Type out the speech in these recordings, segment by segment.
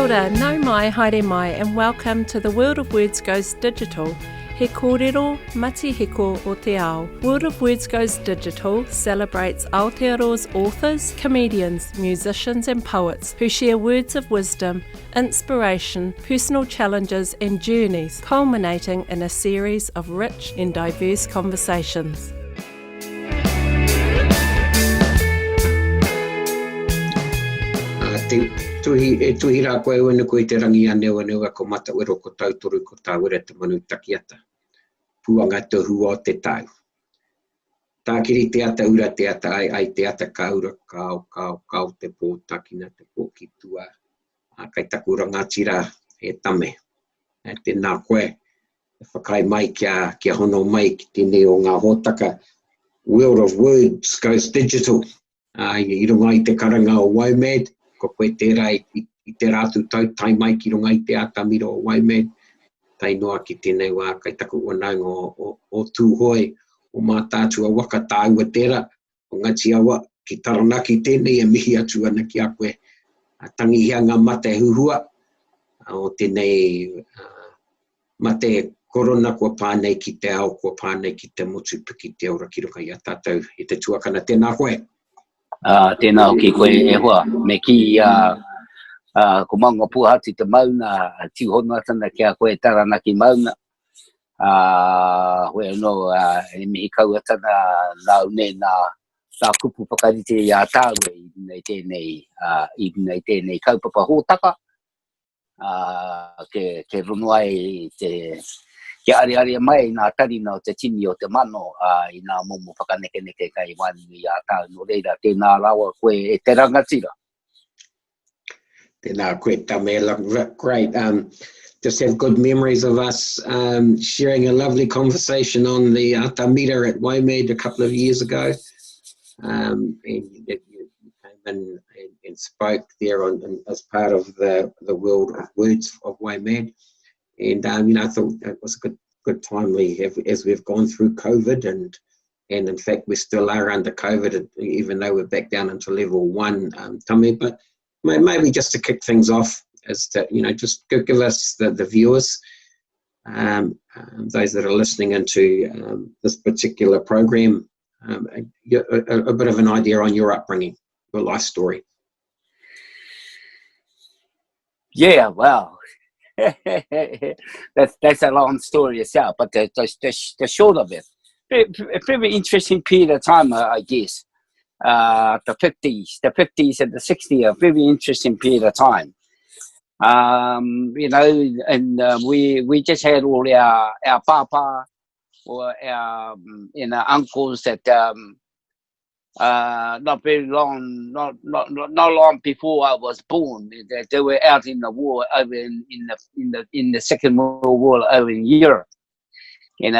ora, nau mai, haere mai, and welcome to The World of Words Goes Digital. He Kōrero Matihiko o te ao. World of Words Goes Digital celebrates Aotearoa's authors, comedians, musicians and poets who share words of wisdom, inspiration, personal challenges and journeys, culminating in a series of rich and diverse conversations. Tuhi rā koe wana koe te rangi aneo ko mata wero ko tautoru ko tāwera te manu takiata. Puanga te hua o te tau. Tākiri te ata ura te ata ai te ata kaura kau te pō takina te pō ki tua. Kai taku rangatira e tame. Te nā koe. E whakai mai kia hono mai ki te neo ngā hōtaka. World of Words Goes Digital. I runga i te karanga o WOMAD. Ko koe tērā i te rātu tau tai mai ki runga i te atamiro o WOMAD. Tai noa ki tēnei wā kai taku wanaunga o tūhoi o mā tātua waka tāua tērā o ngati awa ki taranaki tēnei e mihi atu ana ki a koe. Tangi hea ngā mate huhua o tēnei mate korona kua pānei ki te ao, kua pānei ki te motu piki te ora ki runga i a tātou i te tuakana. Tēnā koe. Tēnā hoki koe e hoa, me ki ko maunga puhati te mauna, tihona tana kia koe taranaki mauna. Hoi anō, e mihi kaua tana nau ne nā kupu pakarite i a tāwe i nei tēnei kaupapa hōtaka. Ke runua ke ari mai nā tarina o te tini o te mano i nā momo whakaneke kai wani i a tāu no reira tēnā rawa koe e te rangatira. Tēnā koe tame, great. Just have good memories of us sharing a lovely conversation on the Atamira at WOMAD a couple of years ago. And you came in and spoke there as part of the World of Words of WOMAD. And I thought it was a good timely as we've gone through COVID, and in fact we still are under COVID, even though we're back down into level 1. Tame, but maybe just to kick things off, is to just give us the viewers, those that are listening into this particular program, a bit of an idea on your upbringing, your life story. Yeah, well. that's a long story itself, but the short of it, a very interesting period of time, I guess. The 50s and the 60s, a very interesting period of time. And we just had all our papa or our uncles that not very long, not long before I was born, they were out in the war over in the Second World War over in Europe, and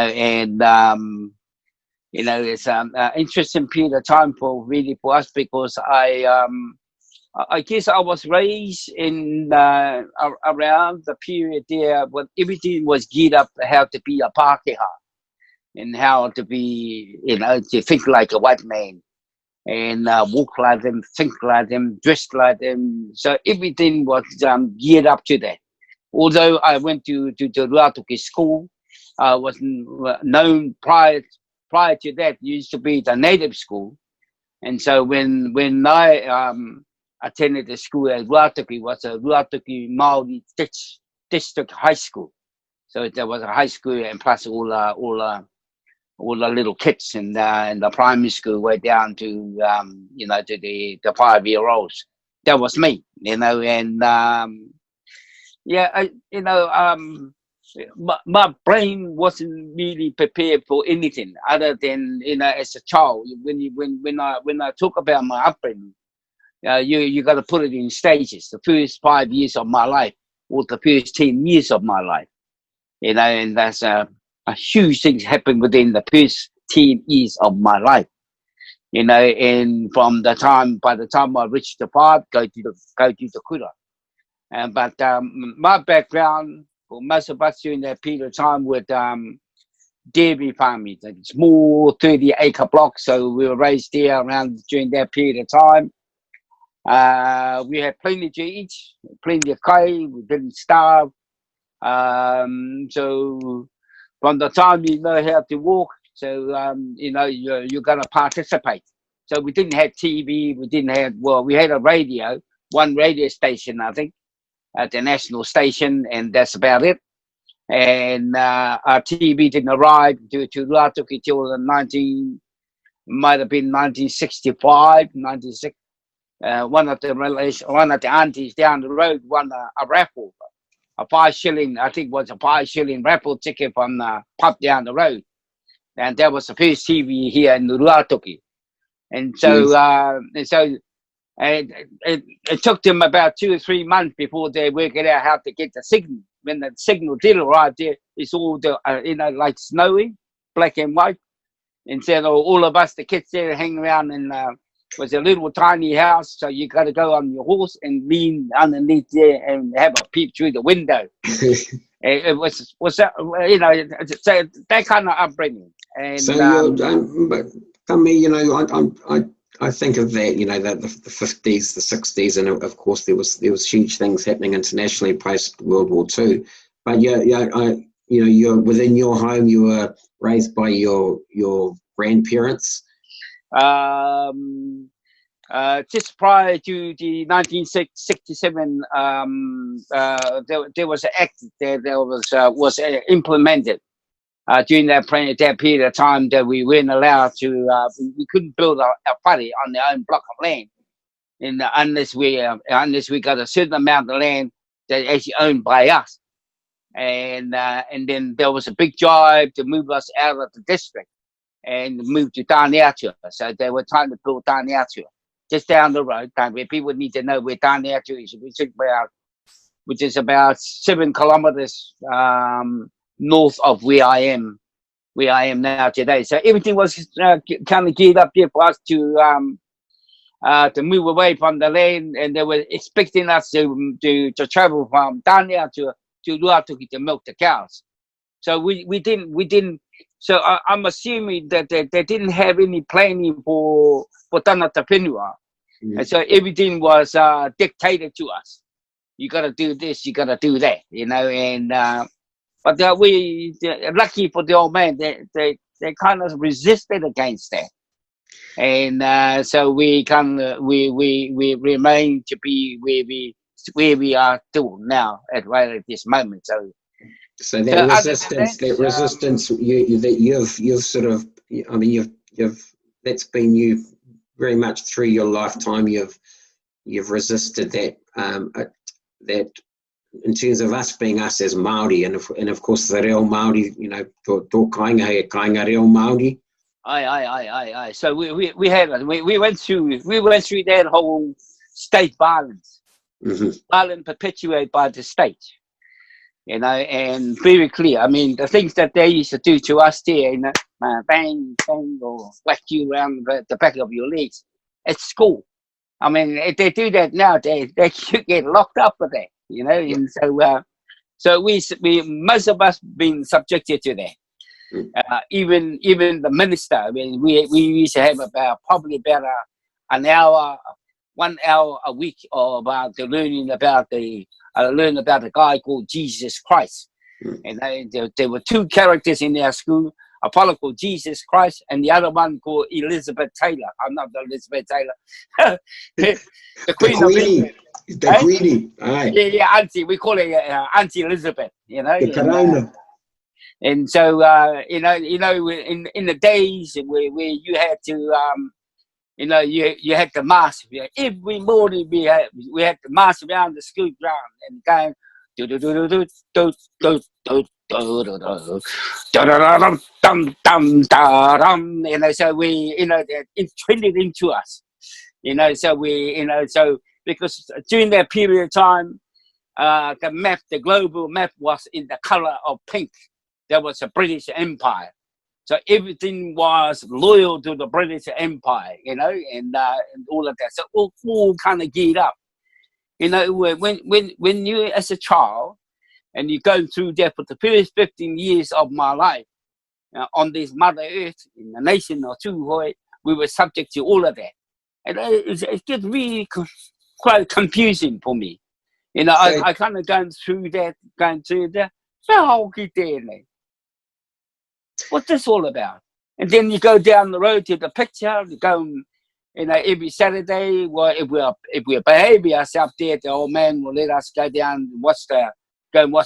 it's an interesting period of time for us, because I guess I was raised in around the period there when everything was geared up how to be a Pākehā and how to be, to think like a white man. And walk like them, think like them, dress like them. So everything was geared up to that. Although I went to the Ruatoki school, I was known prior to that, used to be the native school. And so when I attended the school at Ruatoki, was a Ruatoki Māori district high school. So there was a high school and plus all the little kids in the primary school way down to to the 5-year-olds. That was me, and my brain wasn't really prepared for anything other than as a child. When I talk about my upbringing, you got to put it in stages. The first 5 years of my life, or the first 10 years of my life, and that's a huge things happened within the first 10 years of my life, and by the time I reached the 5, go to the kura. But my background for most of us during that period of time with dairy farming, small 30-acre blocks. So we were raised there around during that period of time. We had plenty to eat, plenty of kai. We didn't starve. So from the time you know how to walk, so you know you're going to participate. So we didn't have TV. We didn't have, well, we had a radio, one radio station, I think, at the national station, and that's about it. And our TV didn't arrive to Ruatoki till the might have been 1965, 96. One of the aunties down the road won a raffle, a 5 shilling, I think it was a 5 shilling raffle ticket from the pub down the road. And that was the first TV here in Ruatoki. And so, it took them about 2 or 3 months before they worked out how to get the signal. When the signal did arrive there, it's all the, like snowing, black and white. And so all of us, the kids there, hang around in was a little tiny house. So you got to go on your horse and lean underneath there and have a peep through the window. It was that, so that kind of upbringing. And so but I mean, I think of that, the 50s, the 60s, and of course there was huge things happening internationally post World War II. But you're within your home. You were raised by your grandparents. Just prior to the 1967, there was an act that was implemented during that period of time that we weren't allowed to. We couldn't build a whare on our own block of land, unless we got a certain amount of land that actually owned by us. And then there was a big drive to move us out of the district and move to Tane Iti. So they were trying to build Tane Iti just down the road. Where people need to know where Tane Iti is, which is about 7 kilometers north of where I am now today. So everything was kind of geared up there for us to move away from the land, and they were expecting us to travel from Tane Iti to Ruatoki to milk the cows. So we didn't. So I'm assuming that they didn't have any planning for Tanata Whenua. And so everything was dictated to us. You got to do this, you got to do that, and but we lucky for the old man, they kind of resisted against that. And so we remain to be where we are still now at this moment. So that resistance, you've sort of, I mean, that's been you very much through your lifetime. You've resisted that that in terms of us being us as Māori, and of course the reo Māori, tō kāinga reo Māori. Aye. So we had it. We went through that whole state violence, violence perpetuated by the state. And very clear. I mean, the things that they used to do to us there, bang, or whack you around the back of your legs at school. I mean, if they do that now, they get locked up for that, And so we most of us been subjected to that. Even the minister. I mean, we used to have probably about an hour, 1 hour a week, or about learn about a guy called Jesus Christ. And there were 2 characters in our school, a fellow called Jesus Christ and the other one called Elizabeth Taylor. I'm not Elizabeth Taylor. the Queen of England. The Queenie. Aye. Yeah, Auntie. We call it Auntie Elizabeth, The Corona. And so, in the days where you had to, you had to march. Every morning we had to march around the school ground and going so we, it trended into us, so we, so because during that period of time, the global map was in the color of pink. There was a British Empire. So everything was loyal to the British Empire, and all of that. So all kind of geared up. When you as a child, and you go through that for the first 15 years of my life on this Mother Earth, in the nation of Tūhoe, we were subject to all of that. And it gets really quite confusing for me. You know, So- I kind of going through that. What's this all about? And then you go down the road to the picture. You go, you know, every Saturday. Well, if we behave ourselves there, the old man will let us go down and watch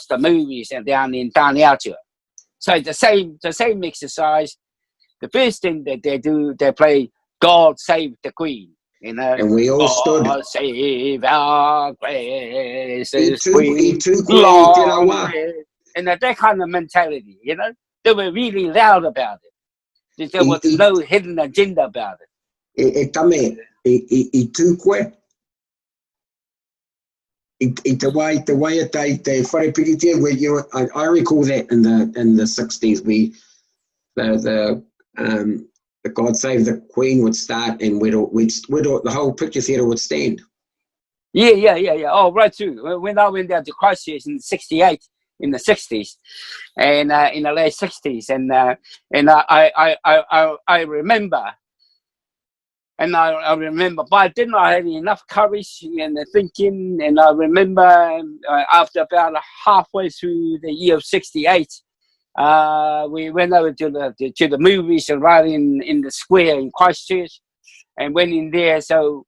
the movies and down in Taniatua. So the same exercise. The first thing that they do, they play "God Save the Queen." You know, And we all stood. God save our gracious I Queen, tū koe Lord, te rawa. and that kind of mentality. You know, they were really loud about it. There was no hidden agenda about it. E tame, I tū koe. I te wai te wharepikitia, where you know, I recall that in the 60s, the God Save the Queen would start, and the whole picture theatre would stand. Yeah. Oh, right too. When I went down to Christchurch in '68, in the '60s, and in the late '60s, and I remember. And I remember, but I didn't have enough courage and thinking. And I remember after about halfway through the year of '68, we went over to the movies and right in the square in Christchurch, and went in there. So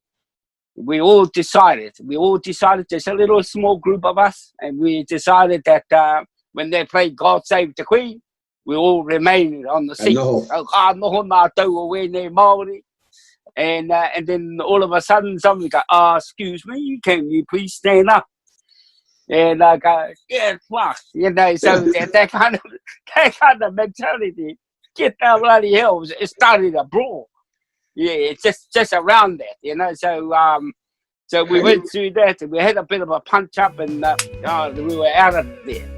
we all decided. There's a little small group of us, and we decided that when they played "God Save the Queen," we all remained on the seat. And then all of a sudden, somebody go, excuse me, can you please stand up? And I go, yeah, fuck, you know. So that kind of mentality, get that bloody hell, it started a brawl. Yeah, it's just around that, you know. So we went through that, and we had a bit of a punch up, and we were out of there.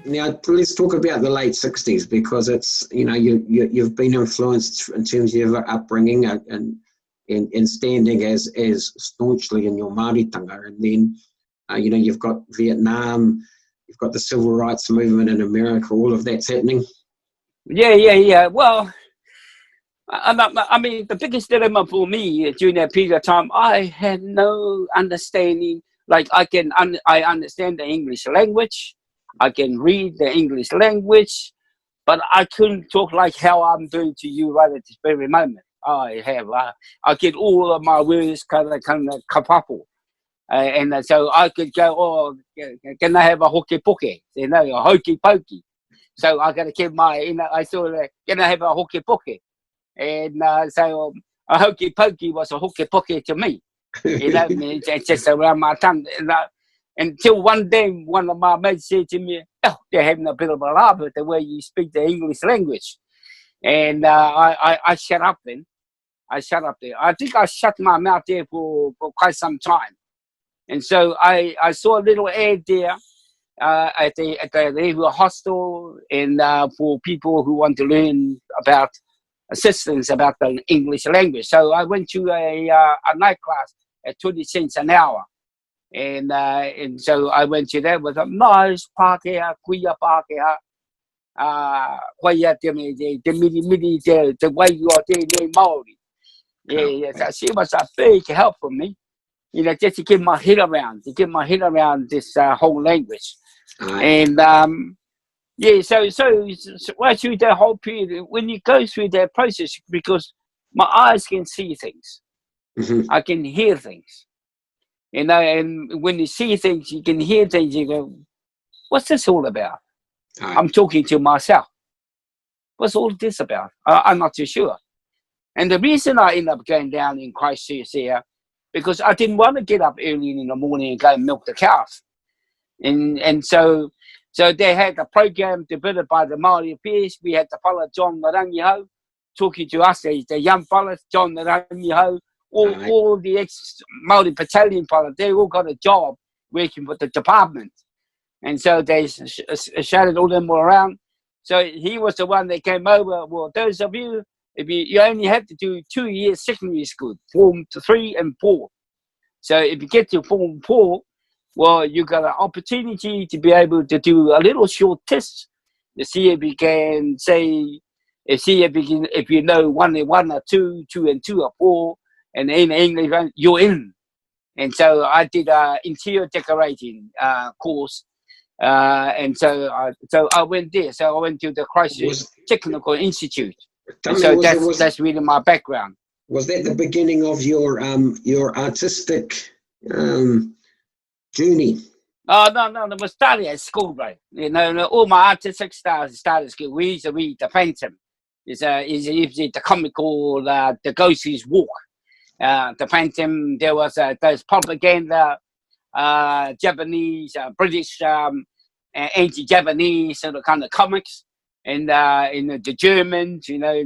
Now, let's talk about the late 60s, because it's, you know, you've been influenced in terms of your upbringing and standing as staunchly in your Māoritanga. And then, you know, you've got Vietnam, you've got the civil rights movement in America, all of that's happening. Yeah. Well, I mean, the biggest dilemma for me during that period of time, I had no understanding. Like, I understand the English language. I can read the English language, but I couldn't talk like how I'm doing to you right at this very moment. I get all of my words kind of kapapo. And so I could go, can I have a hoke poke? You know, a hokey pokey. So I got to keep my, you know, I saw that, can I have a hoke poke? And so a hokey pokey was a hoke poke to me. You know, it's just around my tongue. Until one day, one of my mates said to me, they're having a bit of a laugh at the way you speak the English language. And I shut up then. I think I shut my mouth there for quite some time. And so I saw a little ad there at the Legal Hostel, and for people who want to learn about assistance about the English language. So I went to a night class at 20 cents an hour. And so I went to that with a nice Pākehā, kuia Pākehā, te miri te way you are there, Māori. Yeah. So she was a big help for me, you know, just to get my head around this whole language. And so right through that whole period, when you go through that process, because my eyes can see things, I can hear things. You know, and when you see things, you can hear things, you go, what's this all about? I'm talking to myself. What's all this about? I'm not too sure. And the reason I ended up going down in Christchurch here, because I didn't want to get up early in the morning and go and milk the cows. And so they had a program developed by the Māori Affairs. We had the fella John Narangiho talking to us, the young fellas, John Narangiho, all the ex-Māori battalion pilots, they all got a job working with the department. And so they shouted all them all around. So he was the one that came over. Well, those of you, if you only have to do 2 years secondary school, Form 3 and 4. So if you get to Form 4, well, you got an opportunity to be able to do a little short test see if you can say, if you know 1 and 1 are 2, 2 and 2 are 4, and in English, you're in. And so I did an interior decorating course, and so I went there. So I went to the Christchurch Technical Institute. And so that's really my background. Was that the beginning of your artistic journey? Oh, no, it was started at school, right? You know, all my artistic styles started at school. We used to read The Phantom. Is the comical, the Ghost's Walk. The Phantom, there was those propaganda, Japanese, British, anti-Japanese sort of kind of comics, and the Germans, you know,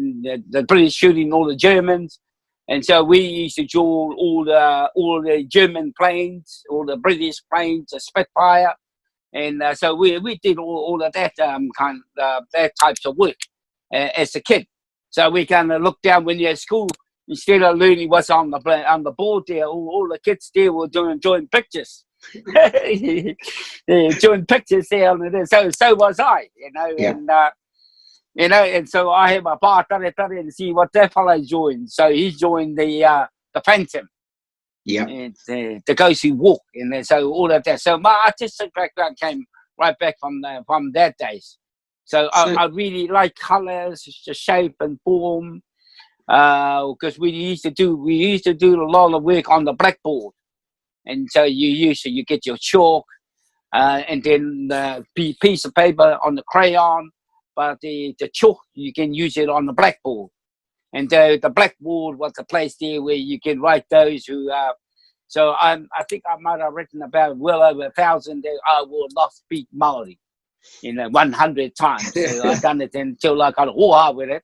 the British shooting all the Germans, and so we used to draw all the German planes, all the British planes, the Spitfire, and so we did all of that that types of work as a kid. So we kind of looked down when you're at school. Instead of learning what's on the board there, all the kids there were drawing pictures. Drawing pictures there. So was I, you know. Yeah. And, you know, and so I had my bar and see what that fellow joined. So he joined the Phantom. Yeah. And the Ghost Who Walk. And so all of that. So my artistic background came right back from that days. So I really like colours, the shape and form. Because we used to do a lot of work on the blackboard, and so you get your chalk, and then the piece of paper on the crayon, but the chalk you can use it on the blackboard, and the blackboard was the place there where you can write those who. So I think I might have written about well over 1,000. I will not speak Maori, 100 times. So I've done it until I got a with it.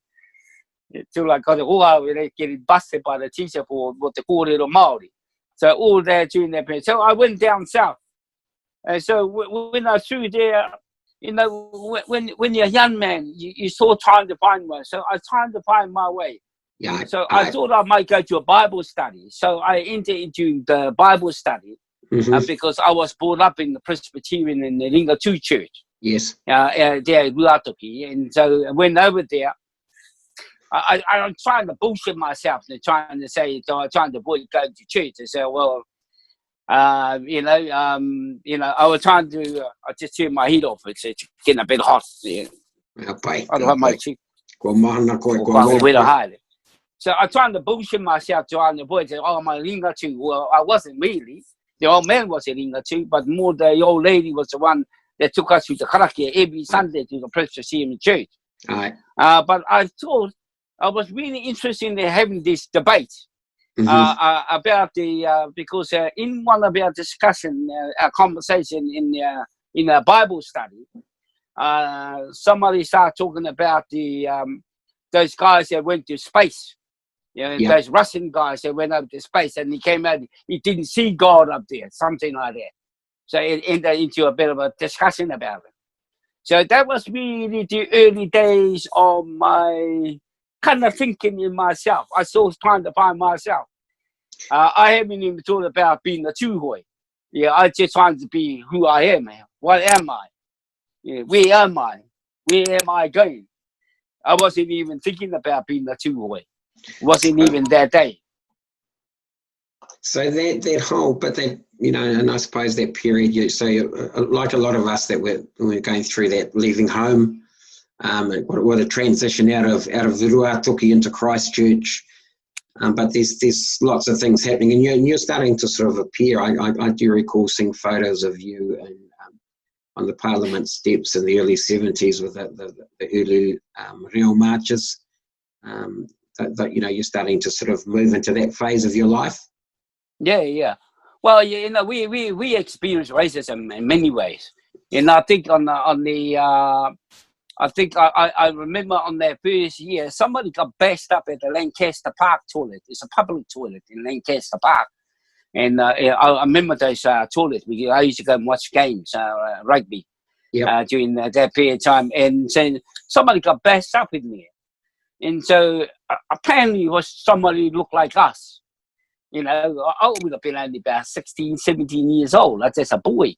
Until I got it, getting busted by the teacher for what the Kōrero Māori. So all that during that period. So I went down south. And so when I was through there, you know, when you're a young man, you're so trying to find one. So I was trying to find my way. Yeah. So I thought I might go to a Bible study. So I entered into the Bible study because I was brought up in the Presbyterian in the Ringatu Church. Yes. There at Ruatoki. And so I went over there. I'm trying to bullshit myself and trying to say, trying to avoid going to church. I said, well, I was trying to, I just turned my heat off. It's getting a bit hot. Yeah. I don't have my cheek. So I'm trying to bullshit myself, trying to avoid it. Oh, my ringa too. Well, I wasn't really. The old man was a ringa too, but more the old lady was the one that took us to the karakia every Sunday to the Presbyterian church. Right. But I thought, I was really interested in having this debate about because in one of our discussion, a conversation in a Bible study, somebody started talking about those guys that went to space. Those Russian guys that went up to space, and he came out, he didn't see God up there, something like that. So it ended into a bit of a discussion about it. So that was really the early days of my kind of thinking in myself. I was trying to find myself. I haven't even thought about being a tūhoi. I just trying to be who I am. What am I? Where am I? Where am I going? I wasn't even thinking about being a tūhoi. Wasn't even that day. So that whole, but that, and I suppose that period, like a lot of us that we're going through that, leaving home, what a transition out of the Ruatoki into Christchurch, but there's lots of things happening, and you're starting to sort of appear. I do recall seeing photos of you on the Parliament steps in the early 70s with the early reo marches. That you're starting to sort of move into that phase of your life. Yeah. Well, we experience racism in many ways, and I think I remember on that first year, somebody got bashed up at the Lancaster Park toilet. It's a public toilet in Lancaster Park. And I remember those toilets. I used to go and watch games, rugby, during that period of time. And so somebody got bashed up in there. And so apparently it was somebody who looked like us. I would have been only about 16, 17 years old. That's just a boy.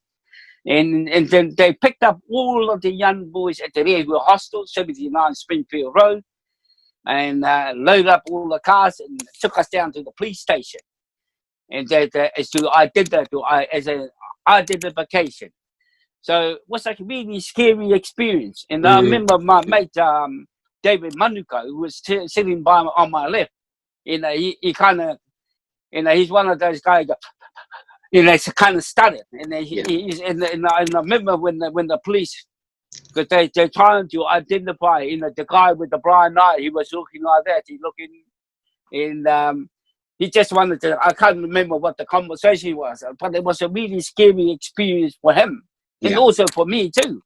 And then they picked up all of the young boys at the Rehua Hostel, 79 Springfield Road, and loaded up all the cars and took us down to the police station. And as an identification. So it was like a really scary experience. And I remember my mate, David Manuka, who was sitting on my left. He kind of, he's one of those guys, it's kind of studied. And I remember when the police, because they're trying to identify, the guy with the blind eye, he was looking like that. He looking, and he just wanted to, I can't remember what the conversation was, but it was a really scary experience for him. And also for me too.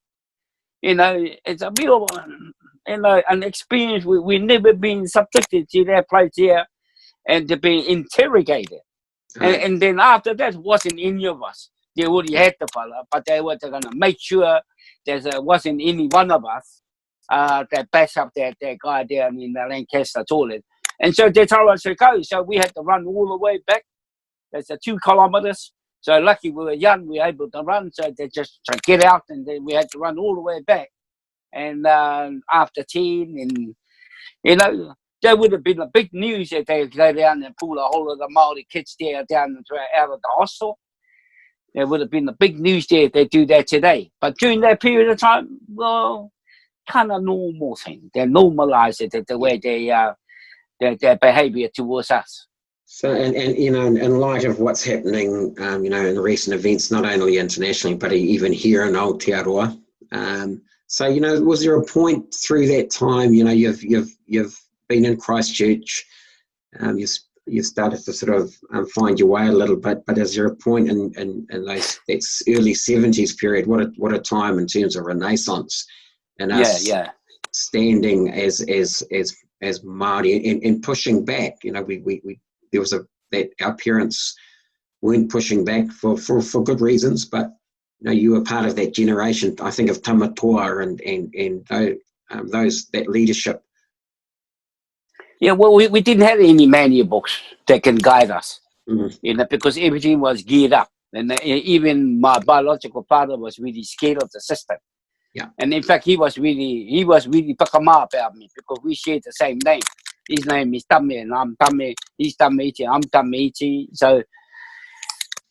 It's a real, an experience we've never been subjected to that place here and to be interrogated. And then after that, wasn't any of us. They already had the fella, but they were going to make sure there wasn't any one of us that backs up that guy down in the Lancaster toilet. And so they told us to go. So we had to run all the way back. That's 2 kilometers. So lucky we were young, we were able to run. So they just to get out, and then we had to run all the way back. And after 10, and there would have been a big news that they go down and pull a whole of the Māori kids there down out of the hostel. There would have been a big news there if they do that today. But during that period of time, well, kind of normal thing. They normalised it the way their behaviour towards us. So, and in light of what's happening, in recent events, not only internationally, but even here in Aotearoa, so, was there a point through that time, you've been in Christchurch, you started to sort of find your way a little bit, but is there a point in that early 70s period, what a time in terms of Renaissance and us standing as Māori and pushing back, there was that our parents weren't pushing back for good reasons, but you were part of that generation. I think of Tamatoa and those that leadership. Yeah, well, we didn't have any manual books that can guide us, because everything was geared up, and even my biological father was really scared of the system. Yeah, and in fact, he was really pakama about me because we shared the same name. His name is Tame, and I'm Tame. He's Tame Iti, I'm Tame Iti. So,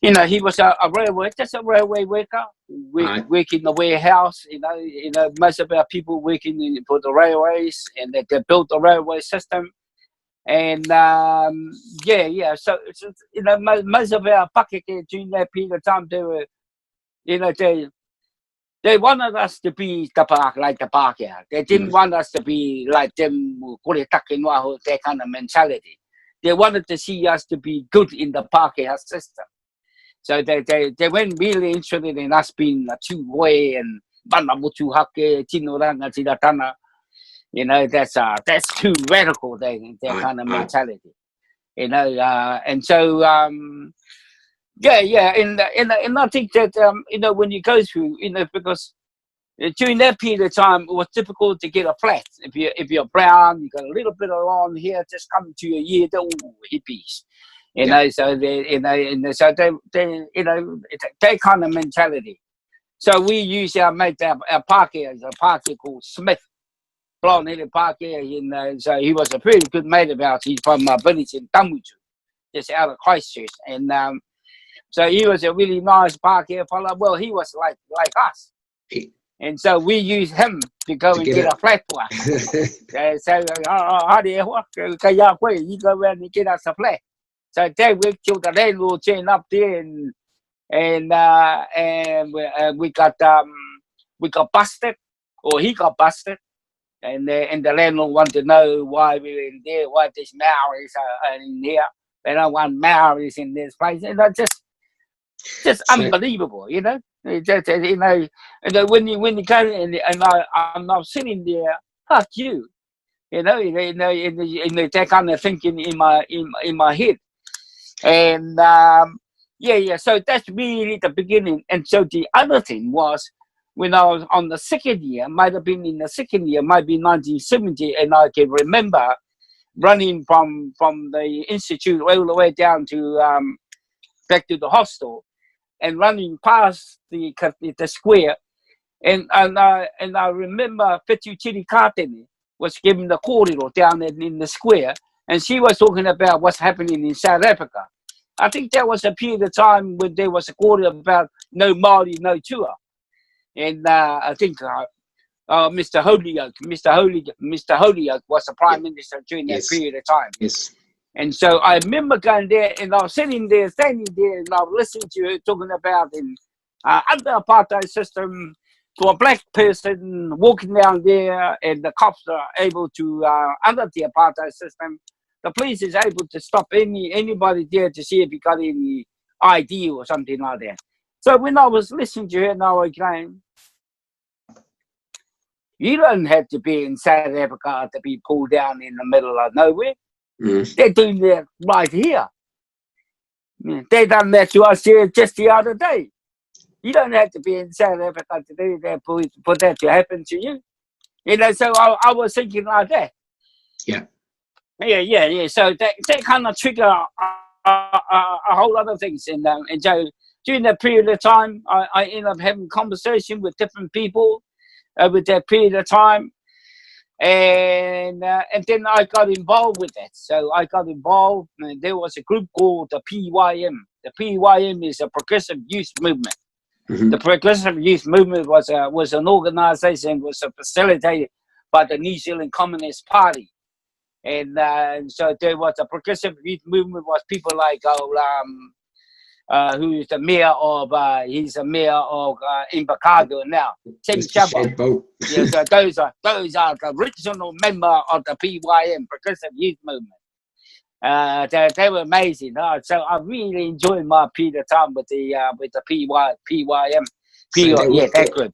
he was a railway worker, working in the warehouse. Most of our people working for the railways, and they built the railway system. And so most of our pakeke during that period of time, they were, they wanted us to be like the Pākehā. They didn't want us to be like them, that kind of mentality. They wanted to see us to be good in the Pākehā system. So they weren't really interested in us being a two-way and banamutu hake, tinoranga tiratana. That's too radical, their kind of mentality. And so and I think that when you go through, because during that period of time it was difficult to get a flat. If you're brown, you got a little bit of long hair, just come to your year, hippies. So that kind of mentality. So we use our mate, our Pākehā, a Pākehā called Smith, blonde-headed Pākehā, so he was a pretty good mate of ours. He's from a village in Tamutu, just out of Christchurch, and so he was a really nice Pākehā fella. Well, he was like us, and so we used him to go and get a flat for us. So how do you work? You go around and get us a flat. So then we killed the landlord chain up there, and we got busted, or he got busted, and the landlord wanted to know why we were in there, why these Maoris are in here. They don't want Maoris in this place, and that's just unbelievable, And when you come in, and I'm sitting there, fuck you, in that kind of thinking in my head. And so that's really the beginning. And so the other thing was, when I was on the second year, might be 1970, and I can remember running from the institute all the way down to back to the hostel, and running past the square. And I remember Whitu Tiri Kātene was giving the kōrero down in the square, and she was talking about what's happening in South Africa. I think there was a period of time when there was a kōrero about no Māori, no tua. And I think Mr. Holyoke was the Prime Minister during that period of time. Yes. And so I remember going there, and I was standing there, and I was listening to her talking about in under apartheid system, for a black person walking down there, and the cops are able to, under the apartheid system, the police is able to stop anybody there to see if he got any ID or something like that. So when I was listening to her, and I was going, you don't have to be in South Africa to be pulled down in the middle of nowhere. They're doing that right here. They done that to us here just the other day. You don't have to be in South Africa to do that for that to happen to you. You know, so I was thinking like that. Yeah. So that kind of trigger a whole lot of things. And so during that period of time, I ended up having conversation with different people with that period of time. And then I got involved with that. So I got involved, and there was a group called the PYM. The PYM is a Progressive Youth Movement. The Progressive Youth Movement was an organisation, was facilitated by the New Zealand Communist Party. And so there was a Progressive Youth Movement, was people like who's the mayor of he's a mayor of Invercargill now, Tim Chabot. Yeah, so those are the original member of the PYM, Progressive Youth Movement. They were amazing. So I really enjoyed my period of time with the PYM. That group.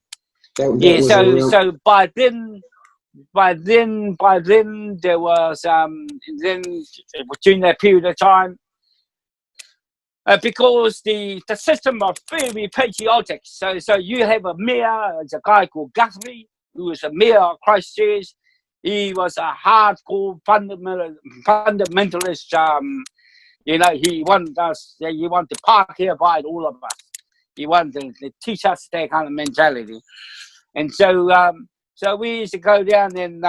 So by then there was then during that period of time. Because the system was very patriotic. So you have a mayor, it's a guy called Guthrie, who was a mayor of Christchurch. He was a hardcore fundamentalist. He wanted to park here by all of us. He wanted to teach us that kind of mentality. And so we used to go down and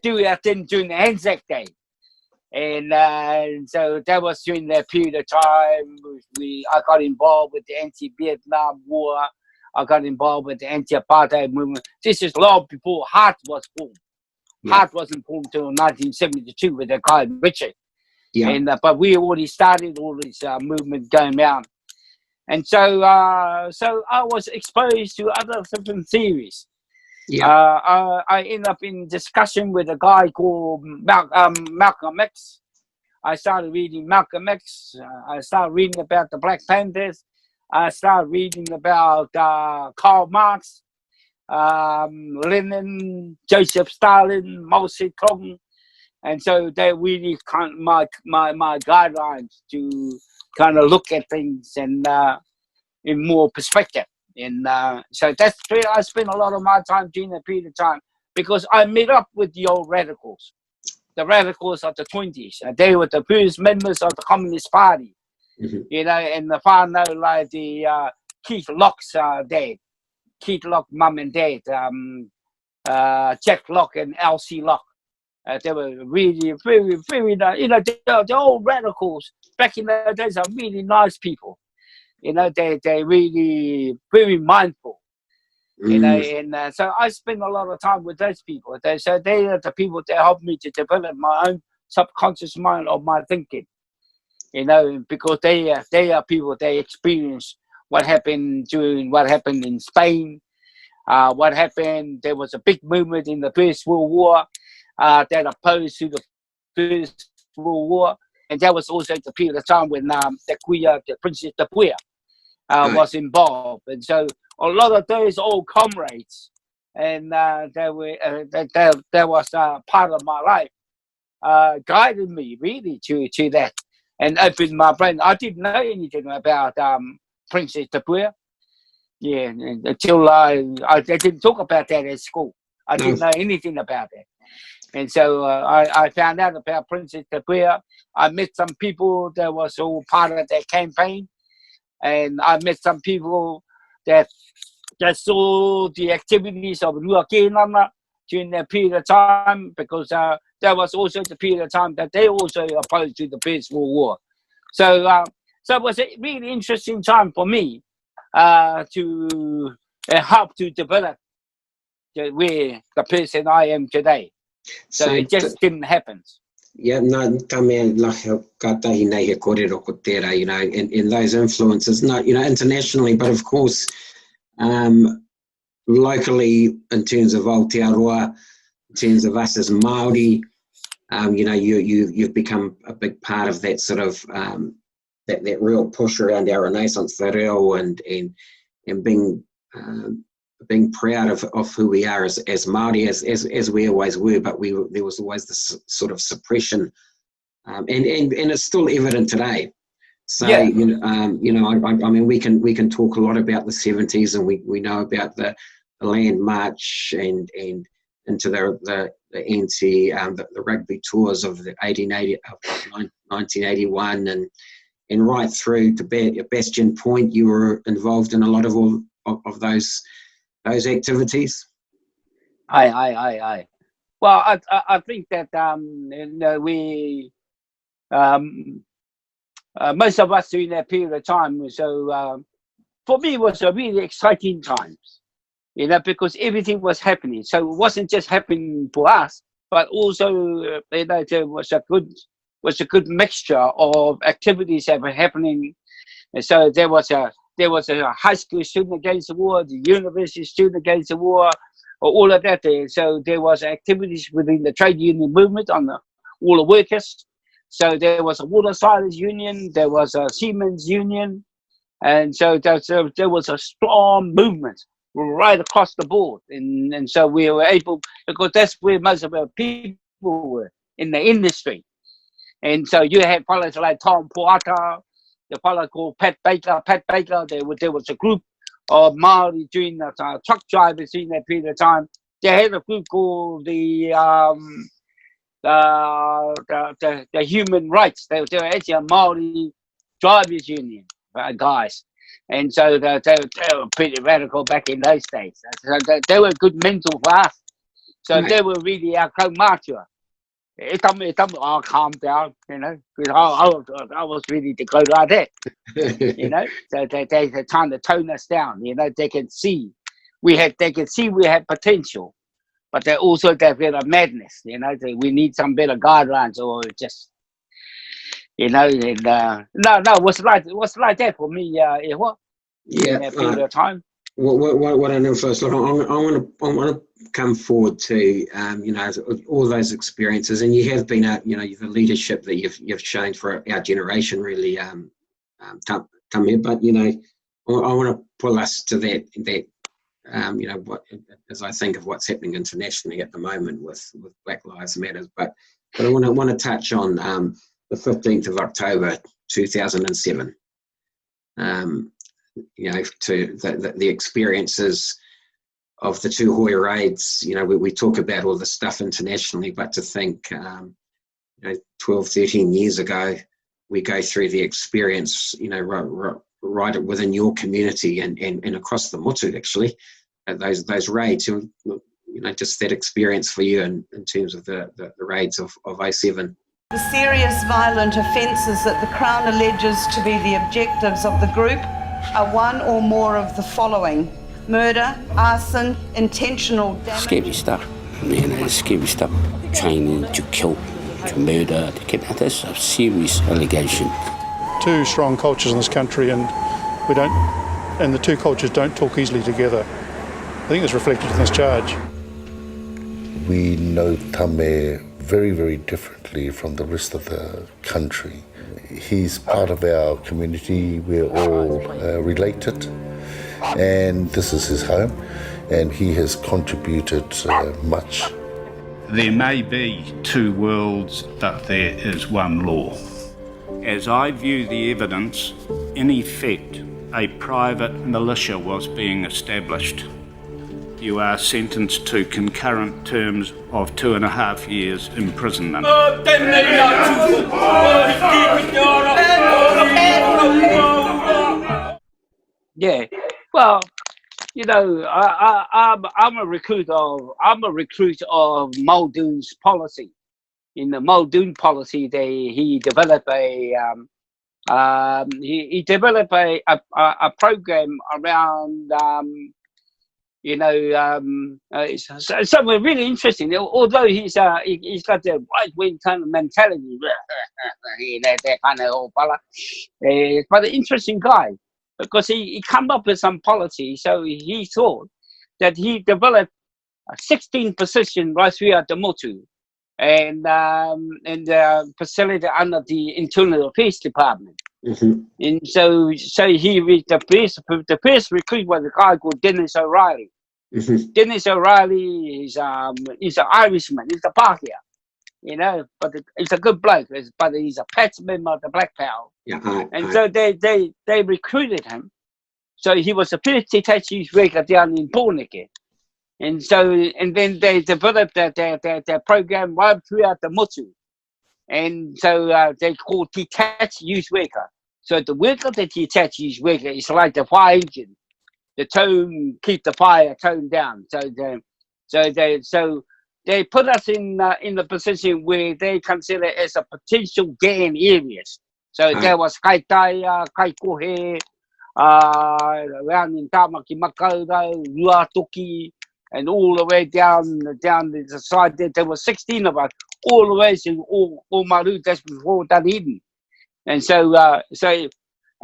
do our thing during the Anzac Day. And so that was during that period of time. I got involved with the anti-Vietnam War. I got involved with the anti-apartheid movement. This is long before HEART was formed. HEART wasn't formed until 1972 with the guy Richard. But we already started all this movement going around. And so I was exposed to other different theories. I ended up in discussion with a guy called Malcolm X. I started reading Malcolm X. I started reading about the Black Panthers. I started reading about Karl Marx, Lenin, Joseph Stalin, Mao Zedong. And so they really kind of my guidelines to kind of look at things and in more perspective. And so that's where I spent a lot of my time during that period of time, because I met up with the old radicals, the radicals of the 20s. They were the first members of the Communist Party, and the far know like the Keith Locke's dad, Keith Locke, mum and dad, Jack Locke and Elsie Locke. They were really very, very, the old radicals back in the days are really nice people. They really very mindful. And so I spend a lot of time with those people. So they are the people that help me to develop my own subconscious mind of my thinking. Because they are people, they experience what happened in Spain. What happened, there was a big movement in the First World War that opposed to the First World War. And that was also the period of time when the Princess Tapuia was involved. And so a lot of those old comrades, and that was part of my life, guided me really to that and opened my brain. I didn't know anything about Princess Tapuia. Until I didn't talk about that at school. I didn't know anything about it. And so I found out about Princess Tapuia. I met some people that was all part of that campaign. And I met some people that saw the activities of Rua Kenana during that period of time, because that was also the period of time that they also opposed to the First World War. So it was a really interesting time for me to help to develop where the person I am today. So it just didn't happen. Yeah, no, tame lahe katahi nei he kōrero ko tērā, you know, and those influences, not, you know, internationally, but of course, locally, in terms of Aotearoa, in terms of us as Māori, you know, you've become a big part of that sort of that real push around our Renaissance te reo and being proud of who we are as Māori, as we always were, but there was always this sort of suppression, and it's still evident today. So yeah. You know, I mean, we can talk a lot about the 70s, and we know about the land march and into the the rugby tours of the 1981 and right through to Bastion Point. You were involved in a lot of those activities. Aye. Well, I think that you know, we most of us during that period of time. So for me, it was a really exciting time, you know, because everything was happening. So it wasn't just happening for us, but also you know, there was a good mixture of activities that were happening. And so there was a high school student against the war, the university student against the war, all of that there. So there was activities within the trade union movement on all the workers. So there was a water silers union, there was a Siemens union, and so there was a strong movement right across the board. And so we were able, because that's where most of our people were, in the industry. And so you had fellows like Tom Puata, the fellow called Pat Baker. There was a group of Māori during the truck drivers in that period of time. They had a group called the human rights. They were actually a Māori drivers union guys. And so they were pretty radical back in those days. So they were good mentor for us. So right. They were really our kaumātua. I'll calm down, you know, because I was ready to go like that, you know. So they're trying to tone us down, you know. They can see we had potential, but they also got a bit of madness, you know. We need some better guidelines, or just, you know. And no, it was like that for me. What? Yeah, that period of time. What I know first, I want to come forward to you know, all those experiences, and you have been the leadership that you've shown for our generation really come here. But you know, I want to pull us to that you know, what, as I think of what's happening internationally at the moment with Black Lives Matter. But I want to touch on the 15th of October 2007. You know, to the experiences of the two Hoi raids. You know, we talk about all the stuff internationally, but to think, you know, 12, 13 years ago, we go through the experience, you know, right within your community and across the motu, actually, those raids. You know, just that experience for you in terms of the raids of 07. The serious violent offences that the Crown alleges to be the objectives of the group are one or more of the following: murder, arson, intentional damage. Scary stuff, you know, scary stuff. Training to kill, to murder, to kidnap. That's a serious allegation. Two strong cultures in this country, and the two cultures don't talk easily together. I think it's reflected in this charge. We know Tame very, very differently from the rest of the country. He's part of our community. We're all related, and this is his home, and he has contributed much. There may be two worlds, but there is one law. As I view the evidence, in effect, a private militia was being established. You are sentenced to concurrent terms of 2.5 years imprisonment. Yeah. Well, you know, I'm a recruit of Muldoon's policy. In the Muldoon policy, he developed he developed a program around it's something really interesting. Although he's got the right wing kind of mentality, that kind of old fella, but an interesting guy because he come up with some policy. So he thought that he developed a 16 position right throughout the Motu, and facility under the Internal Affairs Department. Mm-hmm. And so he reached the first recruit was a guy called Dennis O'Reilly. Mm-hmm. Dennis O'Reilly is an Irishman. He's a Parkia, you know, but he's a good bloke. But he's a patch member of the Black Power. Yeah, So they recruited him. So he was a first detached worker down in Borneke. And then they developed their program right throughout the Motu. And so they called detached youth worker. So the work of the detached youth worker is like the fire engine. The tone, keep the fire tone down. So they put us in the position where they consider as a potential gang areas. So there was Kaitaia, Kaikohe, around in Tamaki Makaurau, Ruatoki, and all the way down the side there were 16 of us, all the way to Oamaru, that's before Dunedin. And so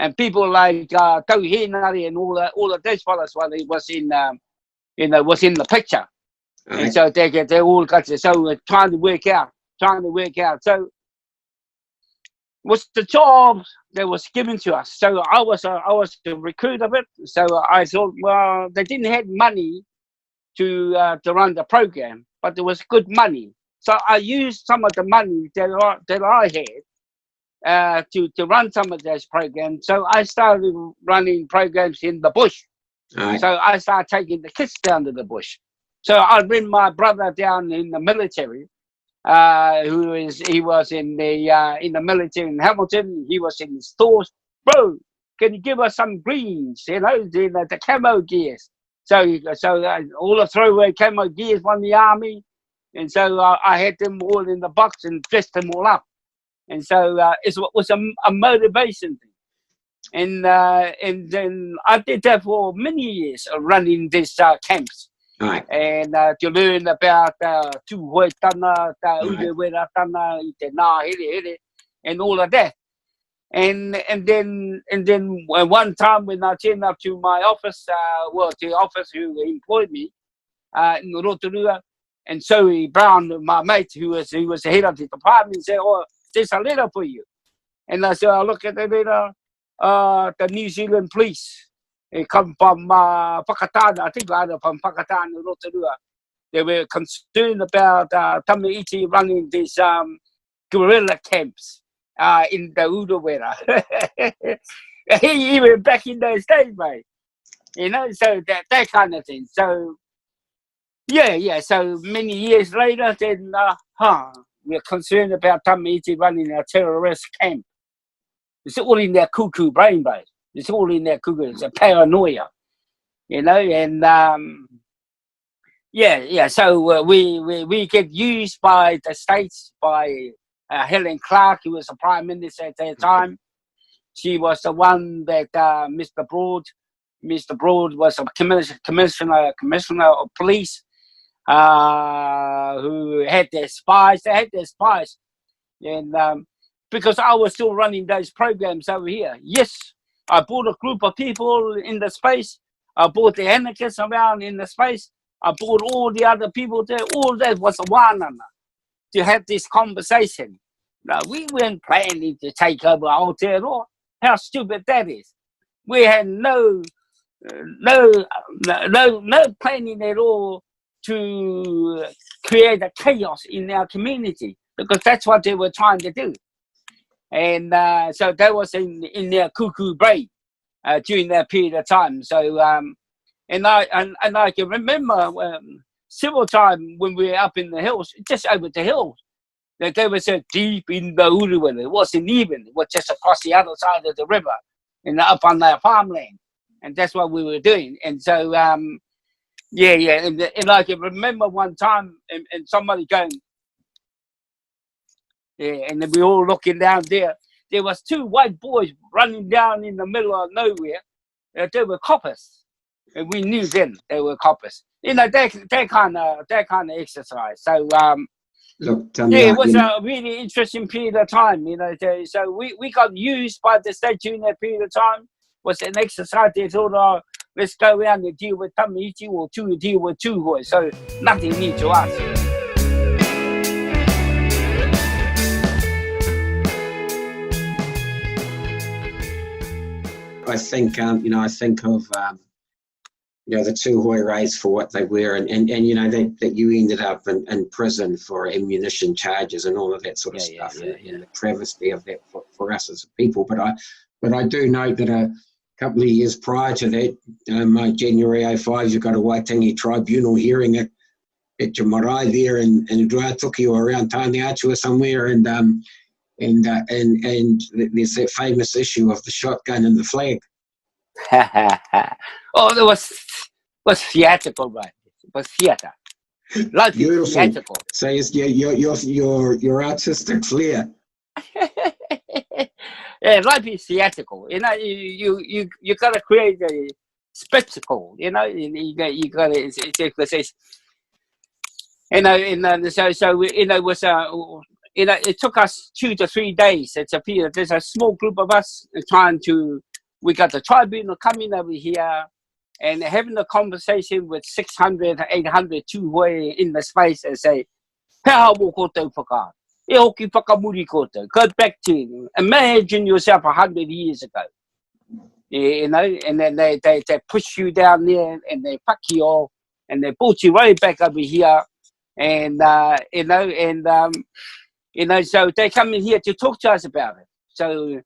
and people like Tau Henari and all of those fellas while he was in the picture. And so they all got trying to work out. So was the job that was given to us. So I was the recruit of it. So I thought, well, they didn't have money to run the program, but there was good money. So I used some of the money that I had to run some of those programs. So I started running programs in the bush. So I started taking the kids down to the bush. So I bring my brother down in the military, he was in the military in Hamilton. He was in the stores. Bro, can you give us some greens? You know, the camo gears. So all the throwaway camo gears from the army. And so I had them all in the box and dressed them all up. And so it was a motivation thing. And then I did that for many years, running these camps. And to learn about Tūhoi Tana, Udewera Tana, Te Nā Here, and all of that. And then one time when I turned up to my office, the office who employed me in Rotorua, and Zoe Brown, my mate, who was the head of the department, said, "Oh, there's a letter for you." And I said, I look at the letter, the New Zealand police. It come from Whakatana, I think either from Whakatana, Rotorua. They were concerned about Tame Iti running these guerrilla camps in the Udawera. Even back in those days, mate. You know, so that kind of thing. So, yeah. So many years later, then, we're concerned about Tame Iti running a terrorist camp. It's all in their cuckoo brain, mate. It's all in their cuckoo. It's a paranoia, you know. And So we get used by the states, by Helen Clark, who was the prime minister at that time. She was the one that Mr. Broad was a commissioner of police, who had their spies. They had their spies, and because I was still running those programs over here. Yes, I brought a group of people in the space. I brought the anarchists around in the space. I brought all the other people there. All that was a wānanga to have this conversation. Now, we weren't planning to take over Aotearoa. How stupid that is. We had no planning at all to create a chaos in our community, because that's what they were trying to do. And so that was in their cuckoo brain during that period of time. So and I can remember several times when we were up in the hills, just over the hills, that they were so deep in the Uruwera. It wasn't even. It was just across the other side of the river, up on their farmland. and that's what we were doing. And so, and I can remember one time, and somebody going, and then we all looking down there. There was 2 white boys running down in the middle of nowhere. They were coppers, and we knew then they were coppers. That kind of exercise. So, Look, it was a really interesting period of time. So we got used by the state during that period of time. Was an exercise. They thought, let's go around and deal with Tame Iti or deal with Tūhoe. So nothing new to us. I think, I think of, the Tūhoe raised for what they were, and that you ended up in prison for ammunition charges and all of that sort of stuff, and the travesty of that for us as a people. But I do note that a couple of years prior to that, January 05, you got a Waitangi tribunal hearing at your marae there in Ruatoki or around Tāne Atu or somewhere, and there's that famous issue of the shotgun and the flag. Oh, it was theatrical, right? It was theatre. Life is theatrical. So it's your artistic flair. Yeah, life is theatrical. You gotta create a spectacle. You gotta. It took us 2 to 3 days. It's a period. There's a small group of us trying to. We got the tribunal coming over here and having a conversation with 600, 800 Tūhoe in the space and say, "Pēhā mō kōtou whaka, e hoki whakamuri kōtou." Go back to imagine yourself 100 years ago. And then they push you down there and they fuck you all and they brought you right back over here. And, so they come in here to talk to us about it. So you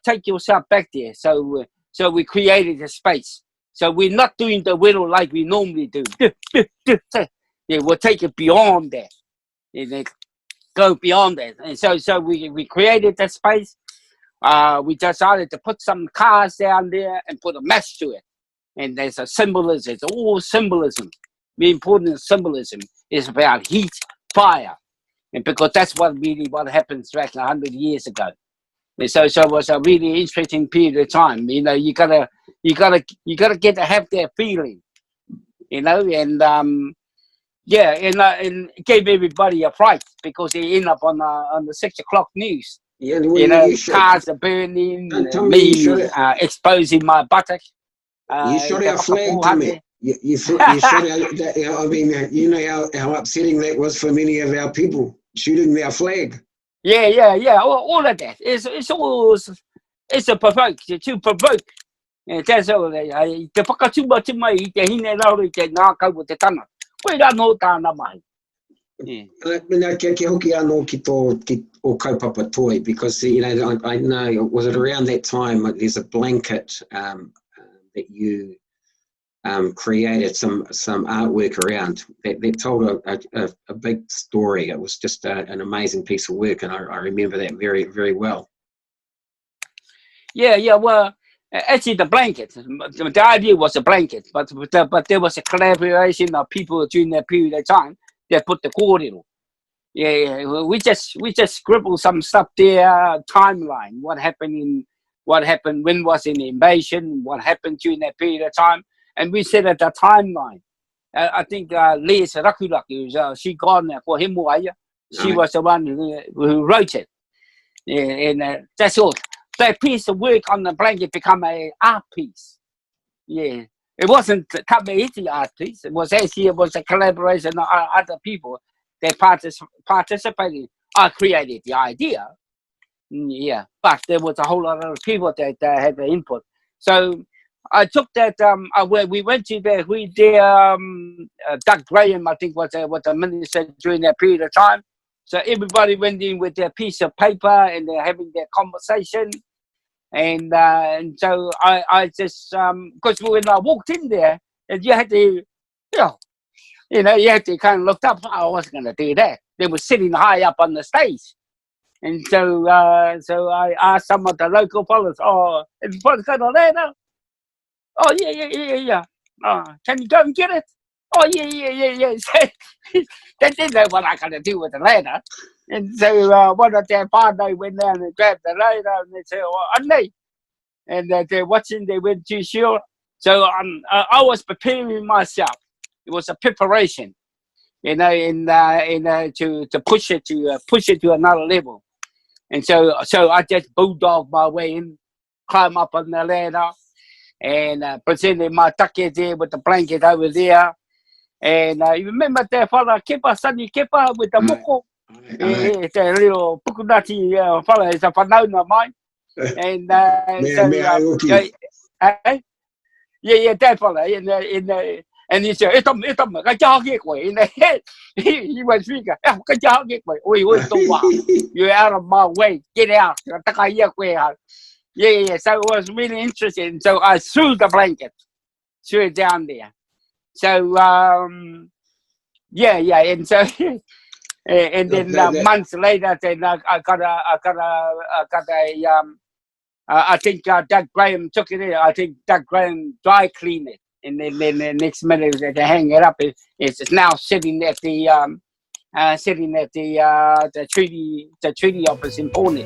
take yourself back there. So we created a space. So we're not doing the whittle like we normally do. Yeah, we'll take it beyond that. And go beyond that. And so we created that space. We decided to put some cars down there and put a mess to it. And there's a symbolism. It's all symbolism. The important symbolism is about heat, fire. And because that's what happens back 100 years ago. And so it was a really interesting period of time. You gotta get to have that feeling. And and it gave everybody a fright because they end up on the 6 o'clock news. Yeah, cars are burning, me exposing my buttock. You shot our flag, Tommy. You shot out that. I mean, you know how upsetting that was for many of our people, shooting their flag. Yeah. All of that. It's a provoke. To provoke. That's all. Te whakatuma mai I te hine rauri te ngā kau o te tana. Koe rā no tāna mai. Nā ke hoki anō ki o kaupapa toi, because I know, was it around that time, there's a blanket that you created some artwork around that told a big story. It was just an amazing piece of work, and I remember that very, very well. Yeah. Well, actually, the blanket. The idea was a blanket, but there was a collaboration of people during that period of time that put the kōrero. Yeah. We just scribbled some stuff there. Timeline. What happened? When was in the invasion? What happened during that period of time? And we said at the timeline. I think Liz Rakuraku, she gone there for him. She was the one who wrote it. Yeah, and that's all. That piece of work on the blanket became an art piece. Yeah, it wasn't Tame Iti art piece. It was a collaboration of other people that participated. I created the idea. Yeah, but there was a whole lot of people that had the input. So I took that. We went to there. We did. Doug Graham, I think, was the minister during that period of time. So everybody went in with their piece of paper and they're having their conversation. And so I just, because when I walked in there, and you had to, you had to kind of look up. I wasn't going to do that. They were sitting high up on the stage. And so I asked some of the local fellas, everybody's going on there now? Oh, yeah. Can you go and get it? Oh, yeah. They didn't know what I got to do with the ladder. And so one of their partners went down and grabbed the ladder and they said, oh, Andy. And they're watching, they went too sure. So I was preparing myself. It was a preparation, you know, to push it to another level. And so I just bulldog my way in, climb up on the ladder, and presented my take there with the blanket over there. And you remember that fella Kepa, Sunny Kepa with the moko? It's a little pukunati fella, it's a whanau of mine. And yeah, that fella and he said, he was speaking, you're out of my way, get out. Yeah, so it was really interesting. So I threw the blanket, threw it down there. So, and so, and then months later, then I got a I think Doug Graham took it in. I think Doug Graham dry cleaned it, and then the next minute they hang it up. It's now sitting at the treaty office in Pony.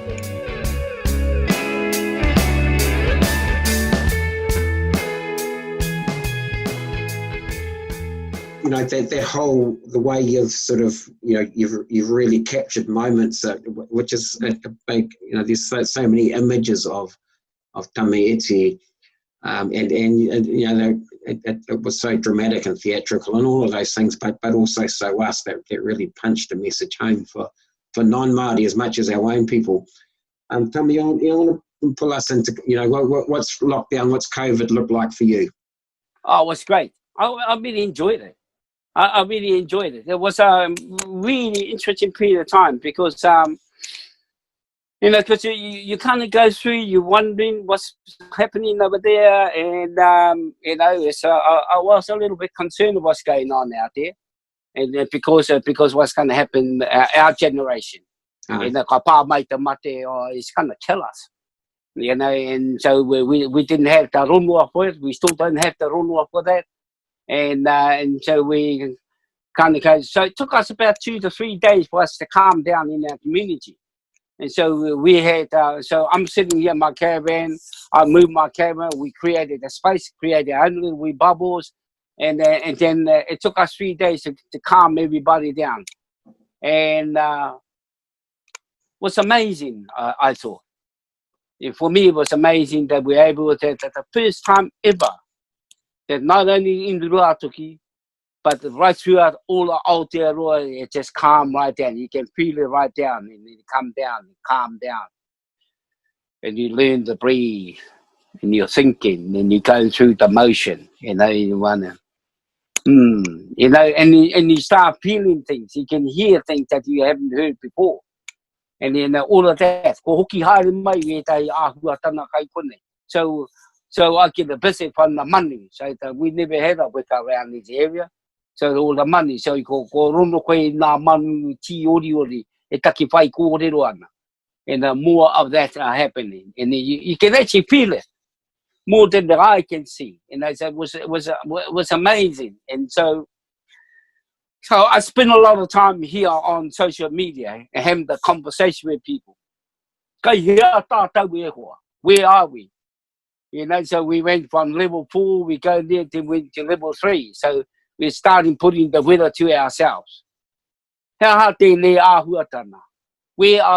You know, that whole, the way you've sort of, you know, you've really captured moments, which is a big, you know, there's so many images of Tame Iti, and you know, it was so dramatic and theatrical and all of those things, but also so us that really punched a message home for non-Māori as much as our own people. Tame, you want to pull us into, you know, what's lockdown, what's COVID look like for you? Oh, it was great. I really enjoyed it. I really enjoyed it. It was a really interesting period of time because, you know, because you kind of go through, you're wondering what's happening over there. And, you know, I was a little bit concerned with what's going on out there. And because what's going to happen, our generation. You know, it's going to kill us. You know, and so we didn't have the runwa for it. We still don't have the runwa for that. And so we kind of go. So it took us about 2 to 3 days for us to calm down in our community. And so we had. So I'm sitting here in my caravan. I moved my caravan. We created a space, created our own little wee bubbles, and then it took us 3 days to calm everybody down. And was amazing. I thought. For me, it was amazing that we were able to, that the first time ever, that not only in the Ruatoki, but right throughout all of Aotearoa, it just calm right down. You can feel it right down, and you come down, and calm down. And you learn to breathe, and you're thinking, and you go through the motion, you know, you want to, you know, and you start feeling things. You can hear things that you haven't heard before. And then all of that. So I get a visit from the money. So we never had a work around this area. So all the money. So you go rono koe na manu ti ori e taki whai kōrero ana. And more of that are happening. And you can actually feel it more than the eye can see. And I said it was amazing. And so I spend a lot of time here on social media and having the conversation with people. Where are we? You know, so we went from level 4, we go there to level 3. So we're starting putting the weather to ourselves. Where are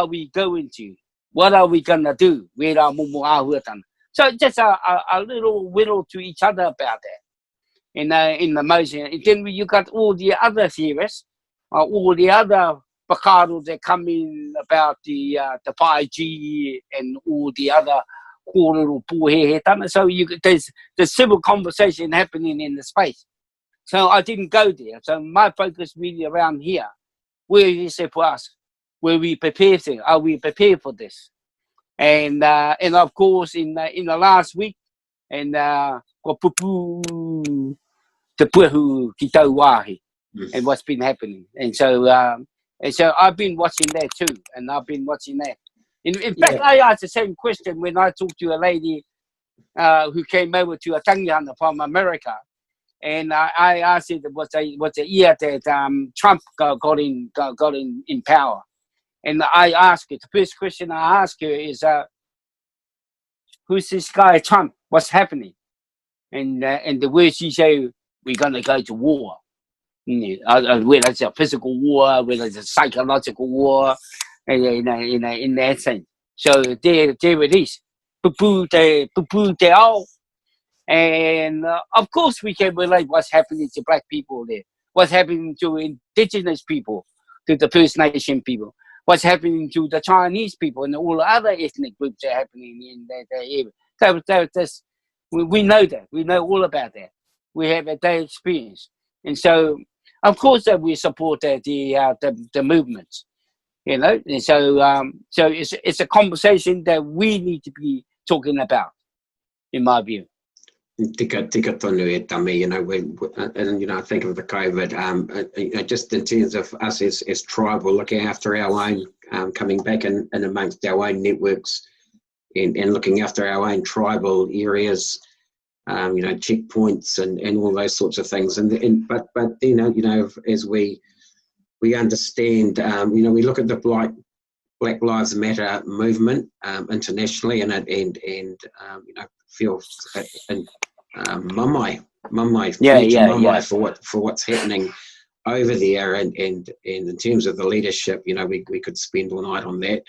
we going to? What are we going to do? So just a little whittle to each other about that. In the motion. And then you got all the other theorists, all the other Pakaru that come in about the 5G and all the other Kōrero Matihiko. So there's the civil conversation happening in the space. So I didn't go there. So my focus really around here. Where is it for us? Were we prepared for? Are we prepared for this? And of course in the last week, and te puhu ki tau wāhi, and what's been happening. And so I've been watching that too, and I've been watching that. In fact, I asked the same question when I talked to a lady who came over to a Tangihana from America. And I asked it what's the year that Trump got in power. And I asked her, the first question I asked her is, who's this guy Trump? What's happening? And the words she said, we're going to go to war. Whether it's a physical war, whether it's a psychological war, in that sense. So there it is. Poo-poo te ao. And of course we can relate what's happening to black people there, what's happening to indigenous people, to the First Nation people, what's happening to the Chinese people and all the other ethnic groups that are happening in that area. We know that. We know all about that. We have a day experience. And so, of course, that we support the movements, you know. And so it's a conversation that we need to be talking about, in my view. Tika tonu e tame, you know, and you know, I think of the COVID, just in terms of us as tribe, we're looking after our own, coming back in amongst our own networks, and looking after our own tribal areas, you know, checkpoints and all those sorts of things. But you know, as we understand, you know, we look at the Black Lives Matter movement internationally, and you know, feel mamai for what's happening over there, and in terms of the leadership, you know, we could spend all night on that.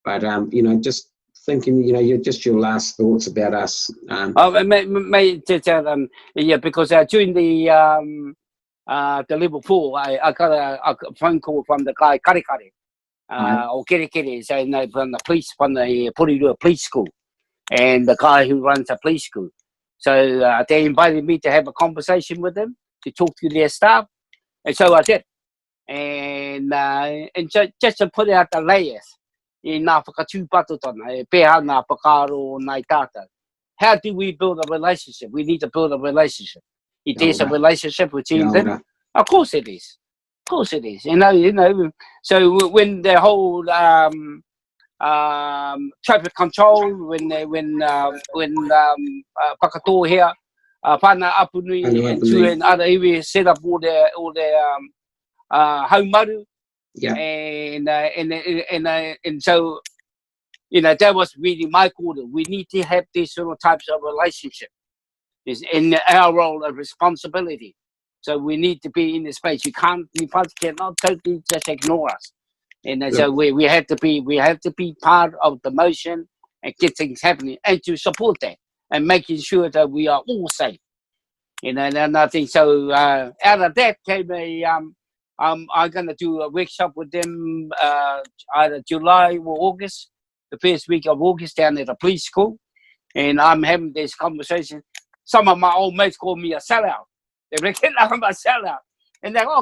But you know, just thinking, you know, your last thoughts about us. Yeah, because during the level 4, I got a phone call from the guy Kare or Kere, saying from the police, from the Porirua Police School, and the guy who runs the police school. So they invited me to have a conversation with them, to talk to their staff, and so I did. And just to put out the layers, how do we build a relationship? We need to build a relationship. If there's a relationship between them, of course it is. Of course it is. You know. So when the whole traffic control, when Pakato here, Pana Apunui and other areas set up all their haumaru, and so, you know, that was really my quarter. We need to have these sort of types of relationship. Is in our role of responsibility. So we need to be in the space. You cannot totally just ignore us. And so we have to be part of the motion and get things happening, and to support that and making sure that we are all safe. You know, and I think so. Out of that came I'm going to do a workshop with them either July or August, the first week of August, down at the police school, and I'm having this conversation. Some of my old mates call me a sellout. They reckon I'm a sellout, and they're well,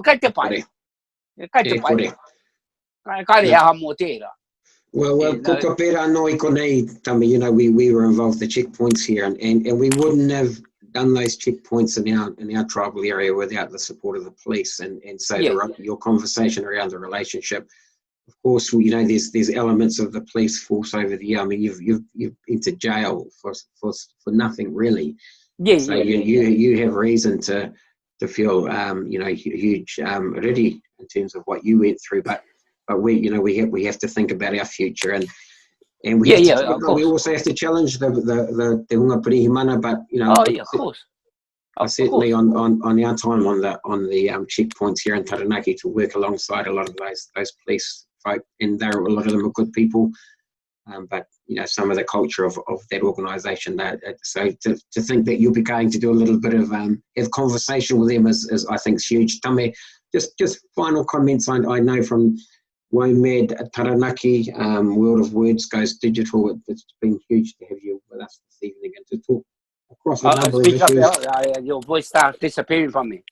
you know, we were involved the checkpoints here, and we wouldn't have done those checkpoints in our tribal area without the support of the police, and so your conversation around the relationship. Of course, you know, there's elements of the police force over the year. I mean, you've been to jail for nothing really. You have reason to feel you know, huge ready in terms of what you went through, but we, you know, we have to think about our future, and we also have to challenge the hunga pirihimana, but you know, of course. Certainly on our time on the checkpoints here in Taranaki, to work alongside a lot of those police folk, and a lot of them are good people, but you know, some of the culture of that organisation. So to think that you'll be going to do a little bit of have conversation with them is I think is huge. Tame, just final comments. I know from WOMAD Taranaki, World of Words goes digital. It's been huge to have you with us this evening and to talk across a number of issues. Your voice starts disappearing from me.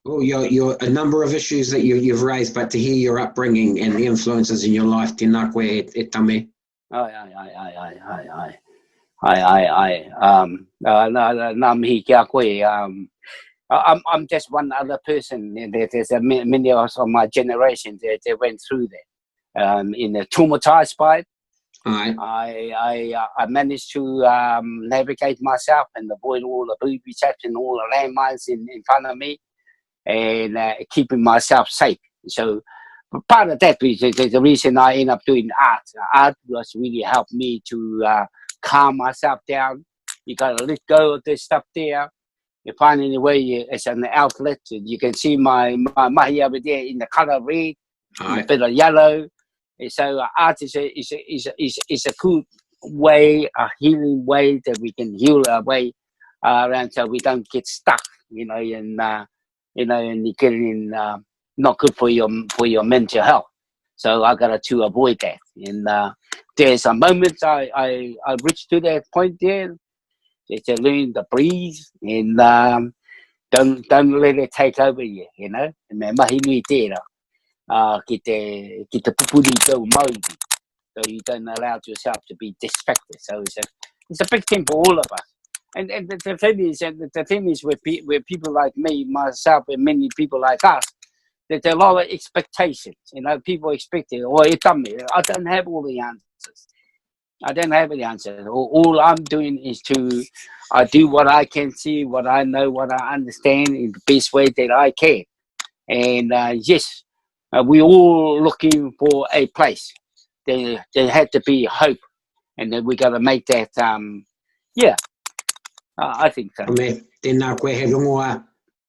Oh, a number of issues that you've raised, but to hear your upbringing and the influences in your life, tēnā koe e tame. I'm just one other person. There's many of us of my generation that went through that, in the traumatized by it, I managed to navigate myself and avoid all the booby traps and all the landmines in front of me, and keeping myself safe. So part of that is the reason I ended up doing art. Art was really helped me to calm myself down. You got to let go of this stuff there. You find any way as an outlet. You can see my mahi over there in the color red, a bit of yellow. So art is a good way, a healing way that we can heal our way around, so we don't get stuck, and you get in not good for your mental health. So I got to avoid that. And there's some moments I reached to that point there. To learn to breathe and don't let it take over you, And me mahi nui tērā. Ki te pupuri tau mauri. So you don't allow yourself to be distracted. So it's a big thing for all of us. And the thing is with people like me, myself, and many people like us, that there are a lot of expectations. People expect it. I don't have all the answers. I don't have the answer. All I'm doing is I do what I can see, what I know, what I understand in the best way that I can. And yes, we're all looking for a place. There had to be hope, and then we got to make that. I think so. Tēnā koe he rongoa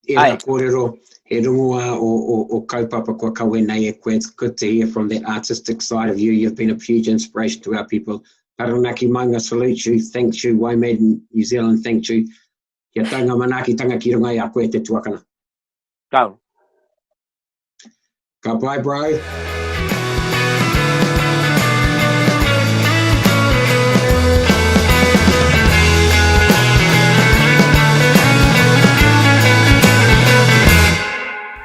e rā kōrero, he rongoa o kaupapa kua kawe nei e koe. It's good to hear from the artistic side of you. You've been a huge inspiration to our people. Taranaki Maunga, salute you, thank you. WOMAD New Zealand, thank you. Kia taunga manaki tanga ki runga i a koe te tuakana. Go. Ka pai, bro.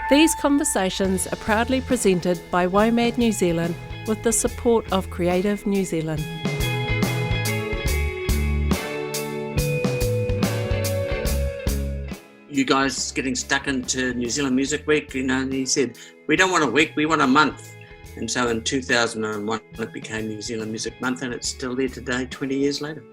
These conversations are proudly presented by WOMAD New Zealand with the support of Creative New Zealand. You guys getting stuck into New Zealand Music Week, and he said, we don't want a week, we want a month. And so in 2001, it became New Zealand Music Month, and it's still there today, 20 years later.